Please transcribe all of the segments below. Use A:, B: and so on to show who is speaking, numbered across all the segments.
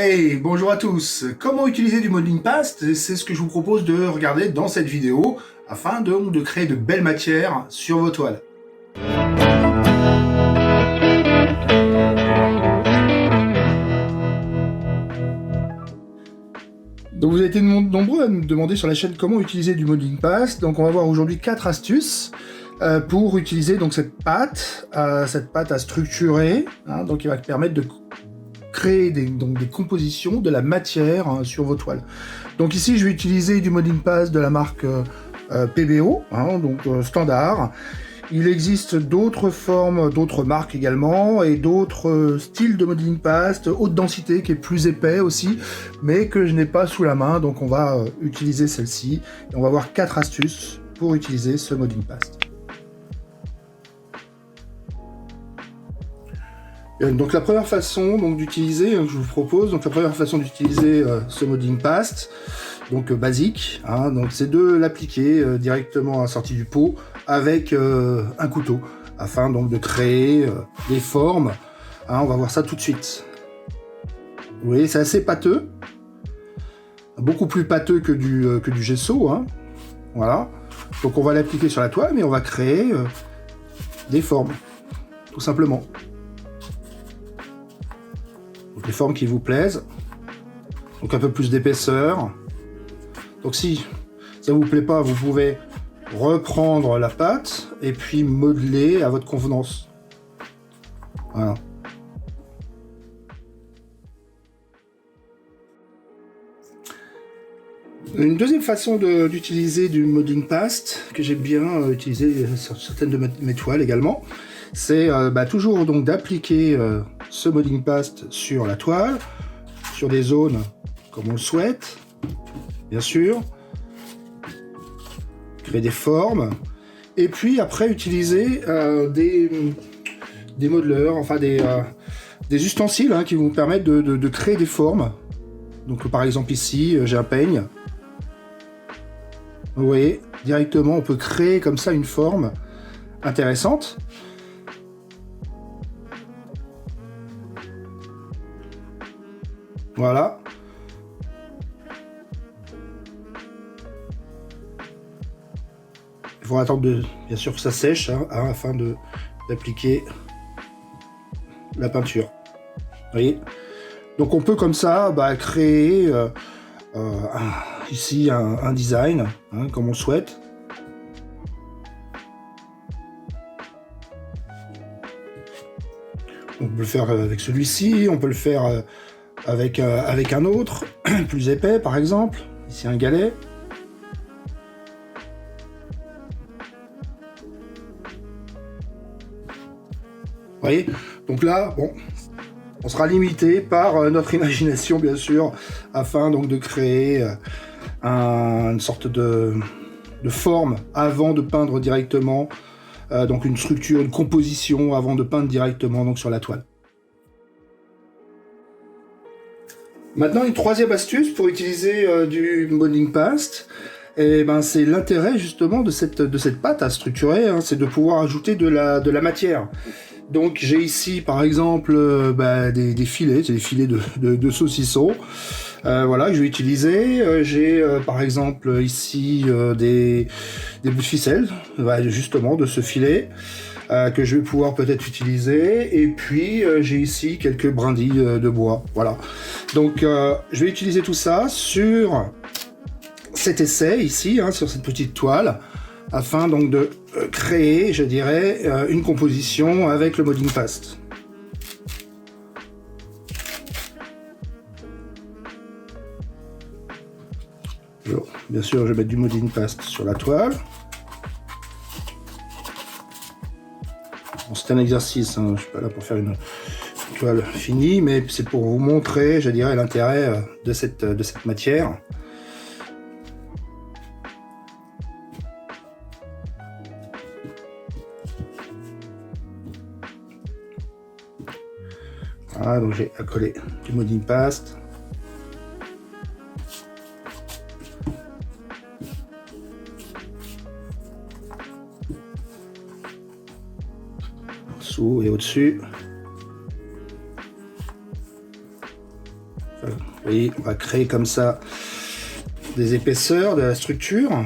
A: Hey, bonjour à tous. Comment utiliser du modeling past? C'est ce que je vous propose de regarder dans cette vidéo afin de créer de belles matières sur vos toiles. Donc vous avez été nombreux à me demander sur la chaîne comment utiliser du modeling past. Donc on va voir aujourd'hui 4 astuces pour utiliser donc cette pâte à structurer, hein, donc qui va permettre de créer des compositions, de la matière sur vos toiles. Donc ici je vais utiliser du modeling past de la marque PBO, standard. Il existe d'autres formes, d'autres marques également, et d'autres styles de modeling past, haute densité, qui est plus épais aussi, mais que je n'ai pas sous la main, donc on va utiliser celle-ci, et on va voir 4 astuces pour utiliser ce modeling past. Donc la première façon d'utiliser, je vous propose, donc la première façon d'utiliser ce modeling past, donc basique, hein, donc c'est de l'appliquer directement à la sortie du pot avec un couteau, afin donc de créer des formes. Hein, on va voir ça tout de suite. Vous voyez, c'est assez pâteux, beaucoup plus pâteux que du gesso, hein. Voilà. Donc on va l'appliquer sur la toile, mais on va créer des formes, tout simplement. Donc les formes qui vous plaisent, donc un peu plus d'épaisseur. Donc si ça vous plaît pas, vous pouvez reprendre la pâte et puis modeler à votre convenance. Voilà. Une deuxième façon d'utiliser du modeling past que j'aime bien utiliser sur certaines de mes toiles également, c'est toujours donc d'appliquer ce modeling past sur la toile, sur des zones comme on le souhaite, bien sûr, créer des formes, et puis après utiliser des modeleurs, enfin des ustensiles qui vous permettent de créer des formes. Donc par exemple ici, j'ai un peigne. Vous voyez, directement on peut créer comme ça une forme intéressante. Voilà. Il faut attendre bien sûr que ça sèche afin d'appliquer la peinture. Vous voyez. Donc on peut comme ça créer ici un design comme on le souhaite. On peut le faire avec celui-ci, on peut le faire avec un autre, plus épais par exemple. Ici un galet. Vous voyez, donc là, bon, on sera limité par notre imagination, bien sûr, afin donc de créer une sorte de forme avant de peindre directement, donc une structure, une composition avant de peindre directement donc sur la toile. Maintenant, une troisième astuce pour utiliser du modeling past, c'est l'intérêt justement de cette pâte à structurer, c'est de pouvoir ajouter de la matière. Donc j'ai ici par exemple des filets, c'est des filets de saucisson, voilà, que je vais utiliser. J'ai par exemple ici des bouts de ficelle, justement de ce filet, que je vais pouvoir peut-être utiliser. Et puis j'ai ici quelques brindilles de bois, voilà. Donc je vais utiliser tout ça sur cet essai ici, sur cette petite toile, afin donc de créer, je dirais, une composition avec le modeling past. Alors, bien sûr, je vais mettre du modeling past sur la toile. Bon, c'est un exercice, je ne suis pas là pour faire une toile finie, mais c'est pour vous montrer, je dirais, l'intérêt de cette matière. Voilà, donc j'ai accolé du modeling past. En dessous et au-dessus. Vous voyez, on va créer comme ça des épaisseurs de la structure.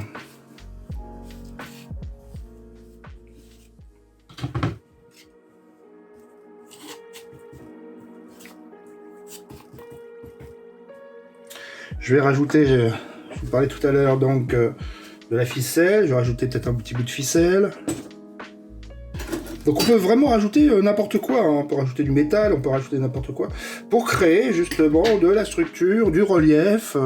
A: Je vais rajouter, je vous parlais tout à l'heure donc de la ficelle, je vais rajouter peut-être un petit bout de ficelle. Donc on peut vraiment rajouter n'importe quoi, hein. On peut rajouter du métal, on peut rajouter n'importe quoi, pour créer justement de la structure, du relief.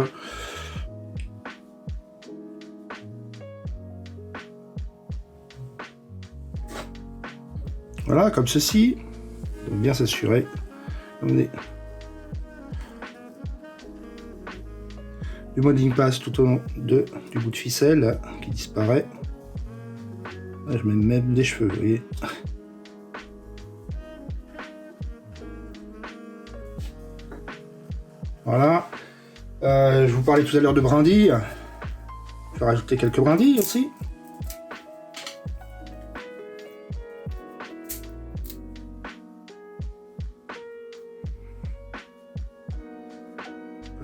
A: Voilà, comme ceci. Donc bien s'assurer. On est du modeling pass tout au long du bout de ficelle là, qui disparaît. Là, je mets même des cheveux, vous voyez. Voilà. Je vous parlais tout à l'heure de brindilles. Je vais rajouter quelques brindilles aussi.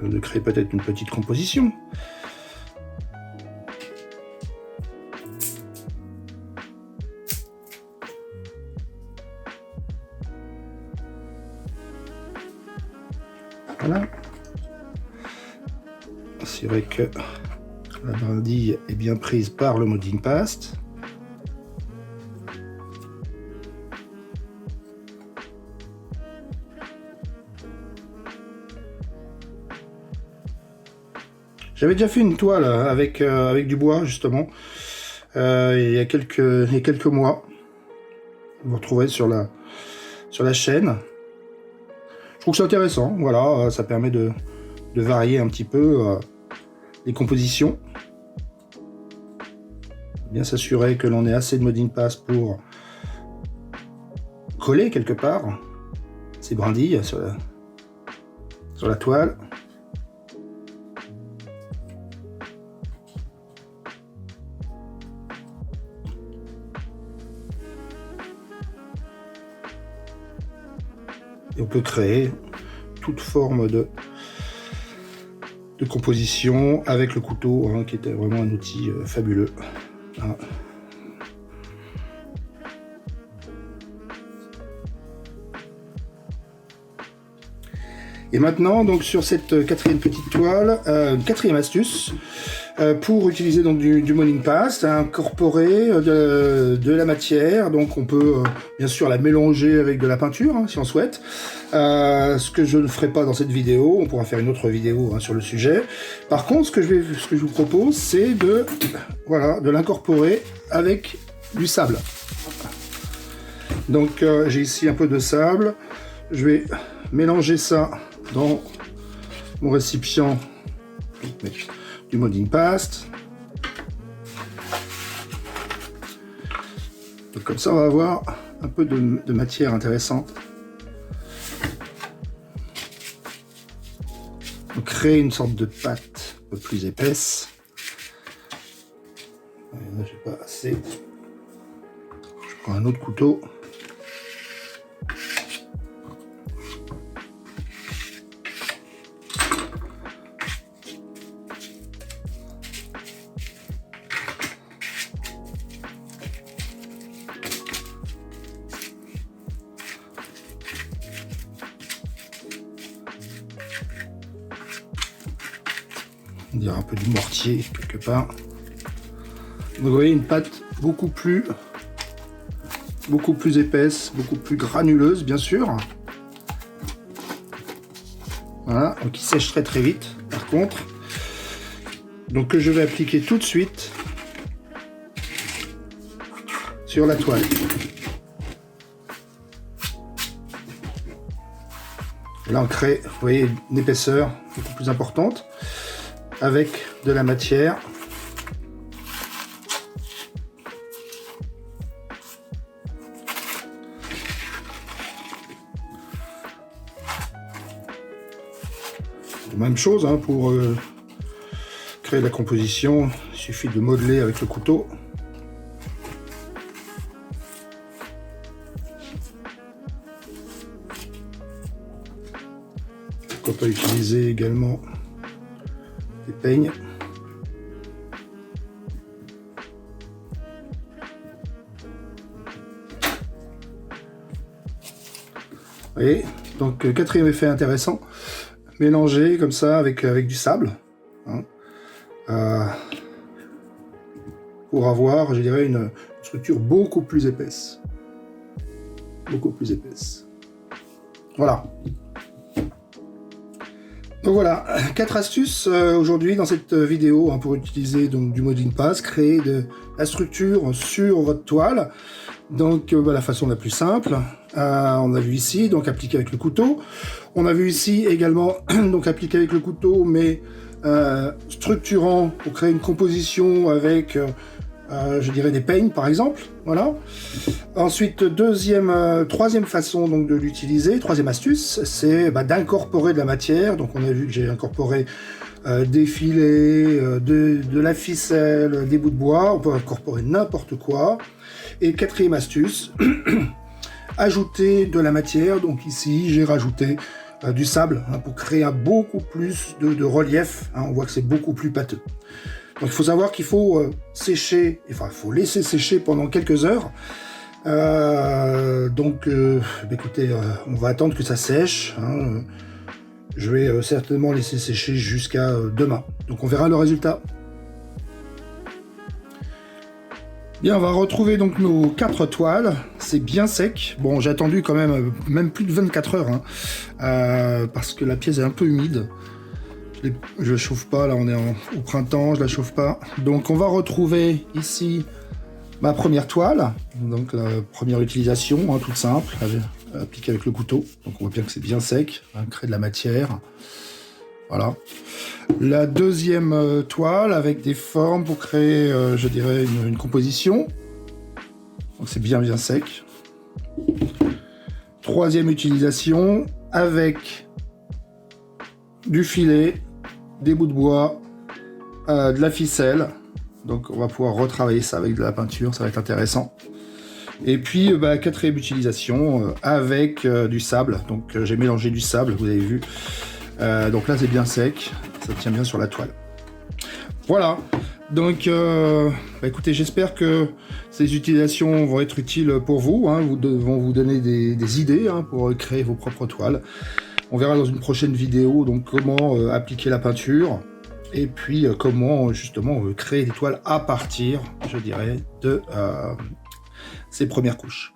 A: De créer peut-être une petite composition. Voilà. Assurer que la brindille est bien prise par le modeling paste. J'avais déjà fait une toile avec du bois justement il y a quelques mois. Vous retrouverez sur la chaîne. Je trouve que c'est intéressant, voilà, ça permet de varier un petit peu les compositions. Bien s'assurer que l'on ait assez de modeling paste pour coller quelque part ces brindilles sur la toile. Et on peut créer toute forme de composition avec le couteau, hein, qui était vraiment un outil fabuleux. Hein. Et maintenant, donc sur cette quatrième petite toile, quatrième astuce, pour utiliser donc du modeling paste, incorporer de la matière. Donc on peut bien sûr la mélanger avec de la peinture, hein, si on souhaite. Ce que je ne ferai pas dans cette vidéo, on pourra faire une autre vidéo, hein, sur le sujet. Par contre, ce que je vous propose, c'est de l'incorporer avec du sable. Donc j'ai ici un peu de sable. Je vais mélanger ça dans mon récipient du modeling paste. Donc comme ça, on va avoir un peu de matière intéressante. On crée une sorte de pâte un peu plus épaisse. Là, j'ai pas assez. Je prends un autre couteau. On dirait un peu du mortier quelque part. Donc vous voyez une pâte beaucoup plus épaisse, beaucoup plus granuleuse bien sûr. Voilà, donc qui sèche très vite par contre. Donc que je vais appliquer tout de suite sur la toile. Là on crée, vous voyez, une épaisseur beaucoup plus importante avec de la matière. Même chose, hein, pour créer la composition, il suffit de modeler avec le couteau. On peut utiliser également des peignes. Vous voyez, donc quatrième effet intéressant, mélanger comme ça avec du sable, hein, pour avoir, je dirais, une structure beaucoup plus épaisse. Beaucoup plus épaisse. Voilà. Donc voilà, 4 astuces aujourd'hui dans cette vidéo hein, pour utiliser donc du Modeling Pass, créer de la structure sur votre toile. Donc la façon la plus simple, on a vu ici, donc appliquer avec le couteau. On a vu ici également, donc appliquer avec le couteau, mais structurant pour créer une composition avec, je dirais, des peignes par exemple. Voilà. Ensuite, troisième façon donc de l'utiliser, troisième astuce, c'est d'incorporer de la matière. Donc on a vu que j'ai incorporé des filets, de la ficelle, des bouts de bois. On peut incorporer n'importe quoi. Et quatrième astuce, ajouter de la matière. Donc ici, j'ai rajouté du sable hein, pour créer beaucoup plus de relief. Hein, on voit que c'est beaucoup plus pâteux. Donc il faut savoir qu'il faut sécher, enfin il faut laisser sécher pendant quelques heures. Écoutez, on va attendre que ça sèche. Hein. Je vais certainement laisser sécher jusqu'à demain. Donc on verra le résultat. Bien, on va retrouver donc nos 4 toiles, c'est bien sec. Bon, j'ai attendu quand même plus de 24 heures, hein, parce que la pièce est un peu humide. Je la chauffe pas, là on est au printemps, je la chauffe pas. Donc on va retrouver ici ma première toile, donc la première utilisation, hein, toute simple, appliquée avec le couteau. Donc on voit bien que c'est bien sec, hein, crée de la matière. Voilà. La deuxième toile avec des formes pour créer, je dirais, une composition. Donc c'est bien sec. Troisième utilisation avec du filet, des bouts de bois, de la ficelle. Donc on va pouvoir retravailler ça avec de la peinture, ça va être intéressant. Et puis quatrième utilisation avec du sable. Donc j'ai mélangé du sable, vous avez vu. Donc là c'est bien sec, ça tient bien sur la toile. Voilà, donc écoutez, j'espère que ces utilisations vont être utiles pour vous, hein, vont vous donner des idées hein, pour créer vos propres toiles. On verra dans une prochaine vidéo donc comment appliquer la peinture et puis comment justement créer des toiles à partir, je dirais, de ces premières couches.